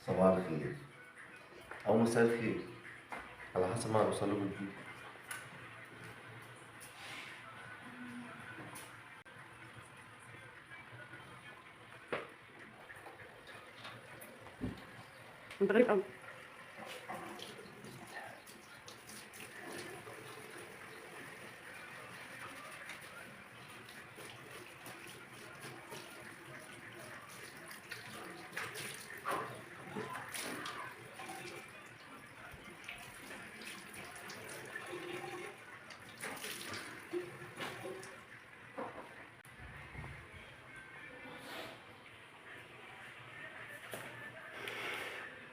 صباح الخير أو مساء الخير على حسب ما أوصل لكم فيه. انت غريب قوي.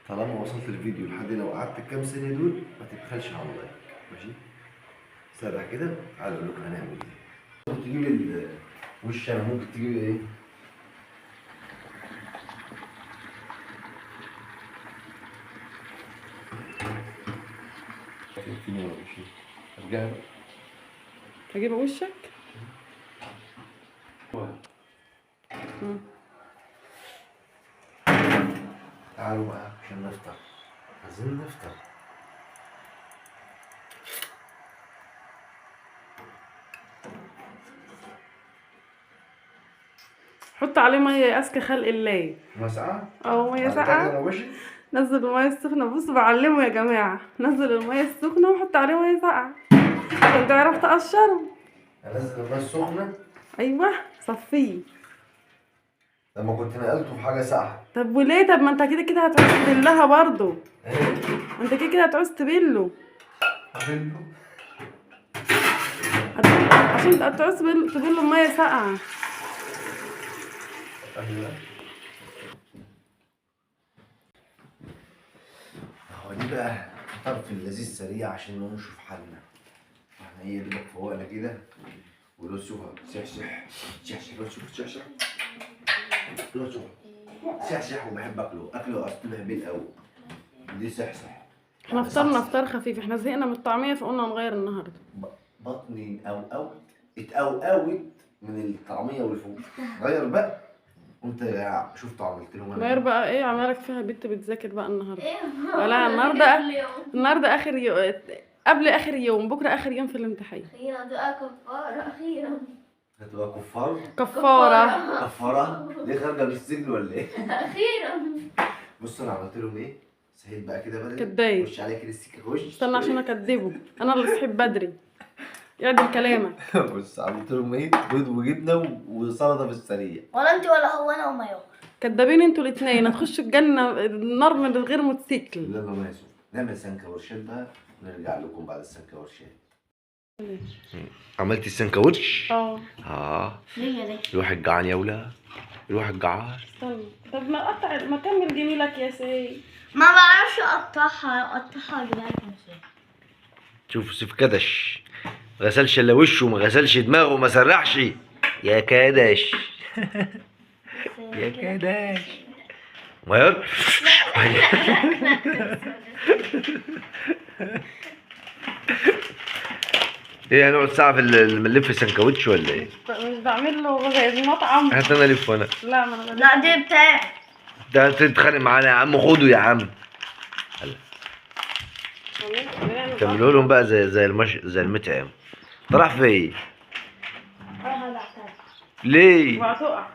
طالما وصلت الفيديو لحد لو قعدت الكام ثانية دول ما تبخلش على اللايك، ماشي؟ سرع كده تعالى أقول لكم هنعمل إيه. ممكن تجيب وش، أنا ممكن تجيب إيه؟ فين ولا ماشي؟ ارجع بقى. هجيب وشك. تعالوا بقى عشان نفطر، عايزين نفطر. حط عليه ميه اذكى خلق الله. ما ساقعة؟ ميه بعد كده ساقعه. روشي؟ نزل الميه السخنه. بص بعلمه يا جماعه، نزل الميه السخنه وحط عليه ميه ساقعه عشان تعرف تقشره. انزل الميه السخنة؟ ايوه صفيه. لما كنت نقلته في حاجة ساقعة. طب وليه؟ طب ما انت كده كده هتعوز تبلها برضه. ايه؟ انت كده كده هتعوز تبله. أبله؟ عشان هتعوز تبله بميه ساقعه. ايوه. هو دي بقى طرف اللذيذ سريع عشان نقوم نشوف حالنا. احنا هي اللي فوقنا كده ولو شوفها شحشح شحشح، لو شوف شحشح، لو شوف شحشح. وبحب اكله اصلا بحبه قوي. دي شحشح. احنا فطرنا فطار خفيف، احنا زهقنا من الطعميه فقلنا نغير النهارده. بطني اتقوقوت من الطعميه واللي فوق. غير بقى. قلت شفت عملت لهم غير بقى ايه؟ عمالك فيها بنت بتذاكر بقى النهارده. ولا النهارده اخر يوم، قبل اخر يوم، بكره اخر يوم في الامتحان. اخيرا دعاء كفارة اخيرا. هتبقى كفار؟ كفاره. ليه خارجه من السجن ولا ايه؟ اخيرا. بص انا عملت لهم ايه؟ صحيت بقى كده بدري. كداب. خش عليا كده السكه خش. استنى عشان اكدبه، انا اللي صحيت بدري. يعدل كلامك. بص عملت لهم ايه؟ بيض وجبنه وسلطه في السريع. ولا انت ولا هو، انا وما يوم. كدابين انتوا الاثنين، هتخشوا الجنه النار من غير موتوسيكل. لا ما يسوق. نعمل سندوتشات بقى ونرجع لكم بعد السندوتشات. عملتي السندوتش؟ ليه؟ الواحد جعان يا ولا؟ الواحد جعان. استنى، طب ما كمل جميلك يا سيد. ما بعرفش اقطعها اجيبها لكم ازاي. شوف سيف كدش، ما غسلش الا وشه وما غسلش دماغه وما سرحش. يا كدش. يا كدش. ما ايه هنقعد ساعة في نلف سندوتش ولا ايه؟ مش بعمل له زي المطعم. هات انا الف وانا. لا ما انا لا دي بتاعي. ده تتخانق معانا يا عم، خده يا عم. كملوا لهم بقى زي المطعم. راح فين؟ ليه؟ وهتقع.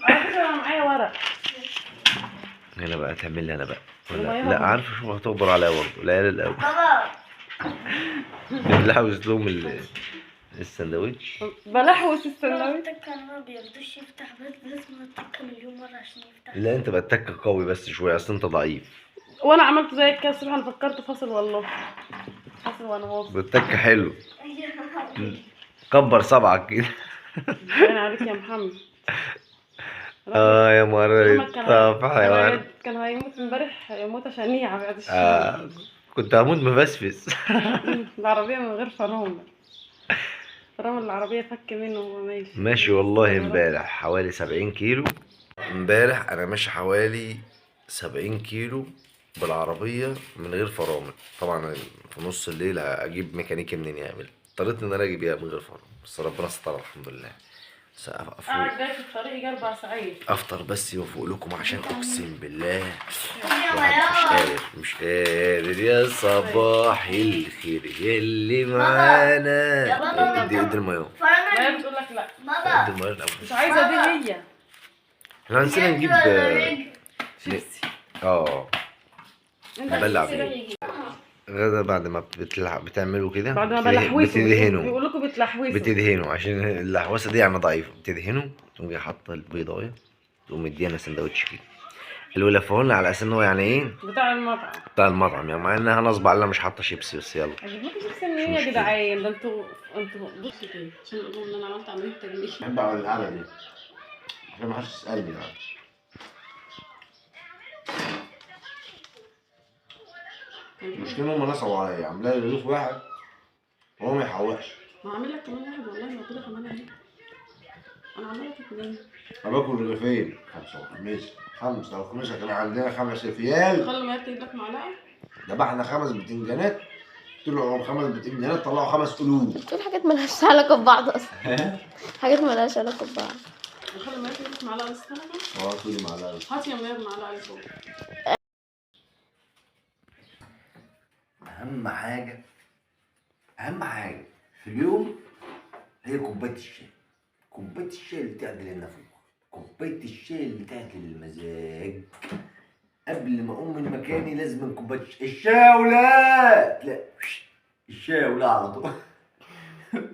على فكرة انا معايا ورق. هنا بقى تعمل لي انا بقى ولا والله لا؟ يلا. عارفه شو هتقدر عليا برضه العيال الاول. بابا بنلحوس لهم السندوتش. بلحوس السندوتش. التكة ما بيرضوش يفتح، بس لازم التكة مليون مرة عشان يفتح. لا انت بقى تك قوي بس شويه، اصل انت ضعيف. وانا عملت زيك كده الصبح، انا فكرت فاصل والله. فاصل وانا واصل. بالتك حلو. كبر صبعك كده. باين عليك يا محمد. يا مريض. طب حيوان. كان هيموت امبارح موتة شنيعة بعد الشر. كنت هموت مفسفس. العربية من غير فرامل. فرامل العربية فك منه وهو ماشي. ماشي والله امبارح حوالي 70 كيلو. امبارح انا ماشي حوالي 70 كيلو بالعربية من غير فرامل. طبعا في نص الليل اجيب ميكانيكي منين يعمل؟ اضطريت ان انا اجيبها من غير فرامل، بس ربنا ستر الحمد لله. قاعد جاي في الطريق 4 ساعات. افطر بس وافوق لكم عشان اقسم بالله الواحد مش قادر يا صباح الخير يلي معانا. ادي المايو. ما هي بتقول لك لا. ادي المايو الاول. مش عايزه دي هي. احنا نسينا نجيب شيبسي. هبلع بيه. غدا بعد ما بتعملوا كده بعد ما بلحوسوا بتدهنوا. بيقول لكم بتلحوسوا. بتدهنوا عشان اللحوسه دي انا ضعيفه. بتدهنوا تقوم جاي حاطه البيضايه تقوم مدينا سندوتش كده. اللي لفوه لنا على اساس ان هو يعني ايه بتاع المطعم. بتاع المطعم يعني، مع انها نصب علينا مش حاطه شيبسي بس يلا. اجيب لكم شيبسي منين يا جدعان؟ ده انتوا بصوا كده عشان اقول لهم ان انا عملت عمليه تجميل. بحب اعمل القعده دي عشان ما حدش يسالني يعني. المشكله هم نصبوا عليا عاملين لي رغيف واحد وهو ما يحوقش. ما هعمل لك كمان واحد والله موجوده كمان اهي. انا عامله لك 2. انا باكل رغيفين 5 او 5 كان عندنا 5 ريال. خلي ما تجيب لك معلقه. ذبحنا 5 بتنجانات طلعوا 5 بتنجانات طلعوا 5 قلوب. دول حاجات ملهاش علاقة ببعض أصلا. حاجات ملهاش علاقة ببعض. خلي ما تجيب لك معلقه للسلطه. كل معلقه. هات يا مير معلقه لفوق. اهم حاجه في اليوم هي كوبايه الشاي. كوبايه الشاي اللي تعدل النافوخ، كوبايه الشاي اللي تعدل المزاج. قبل ما اقوم من مكاني لازم كوبايه الشاوله. لا الشاوله على طول.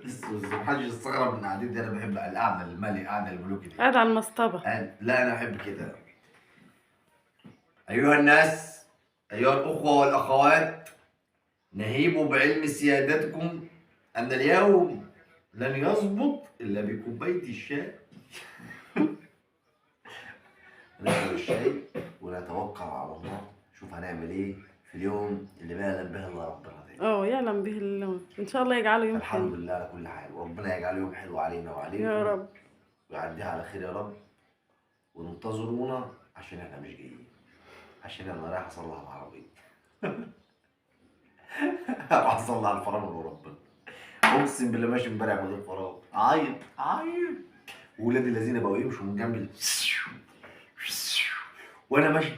بس محدش يستغرب من قعدتي، انا بحب القعده الملك، القعده الملوكي دي. قاعد على المصطبه. لا انا بحب كده. ايها الناس، ايها الاخوه والاخوات، نهيب بعلم سيادتكم ان اليوم لن يظبط الا بكوبايه الشاي. نشرب الشاي ونتوكل على الله. شوف هنعمل ايه في اليوم اللي ما يعلم به الا ربنا ده. يعلم به الله. ان شاء الله يجعله يوم حلو. الحمد لله على كل حال، وربنا يجعله يوم حلو علينا وعليكم يا رب، ويعديها على خير يا رب. وانتظرونا عشان احنا مش جايين، عشان انا رايح اصلح العربيه. راح اصلح الفرامل وربنا. اقسم بالله ماشي امبارح من غير فرامل، عيط وولاد الذين بقوا يمشوا من جنبي وانا ماشي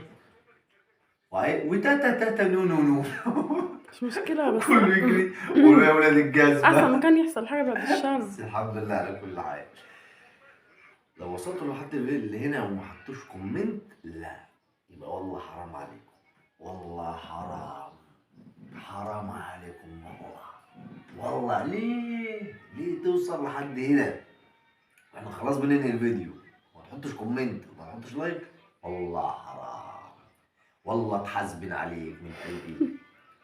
وتاتا نو مش مشكله بس كله يجري ويقولوا يا ولاد الجزمه. احسن ما كان يحصل حاجه بعد الشر. بس الحمد لله على كل حال. لو وصلتوا لحد اللي هنا وما حطوش كومنت لا يبقى والله حرام عليكم، والله حرام عليكم والله. ليه توصل لحد هنا؟ احنا خلاص بننهي الفيديو ما تحطش كومنت وما تحطش لايك، والله حرام. والله اتحاسبن عليك من قلبي،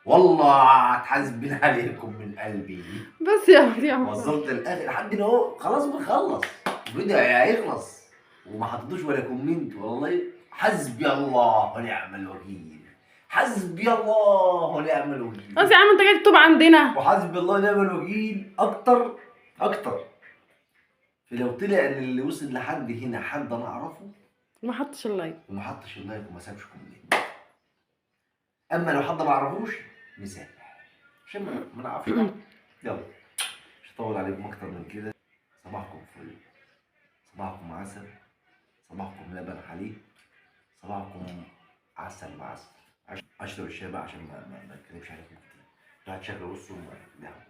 والله اتحاسبن عليكم من قلبي. بس يا وصلت للاخر لحد هنا اهو، خلاص بنخلص الفيديو هيخلص وما حطيتوش ولا كومنت. والله حسبي الله ونعم الوكيل، حسبي الله ونعم الوكيل. بس يا عم انت جاي تتوب عندنا. وحسبي الله ونعم الوكيل اكتر فلو طلع ان اللي وصل لحد هنا حد انا اعرفه ما حطش اللايك وما سابش كومنت. اما لو حد ما اعرفوش مسامح عشان ما نعرفش. يلا مش هطول عليكم اكتر من كده. صباحكم فل، صباحكم عسل، صباحكم لبن حليب، صباحكم عسل بعسل. اشرب الشاي بقى عشان ما اتكلمش عليكم كتير. هات شكل بصوا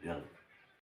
يلا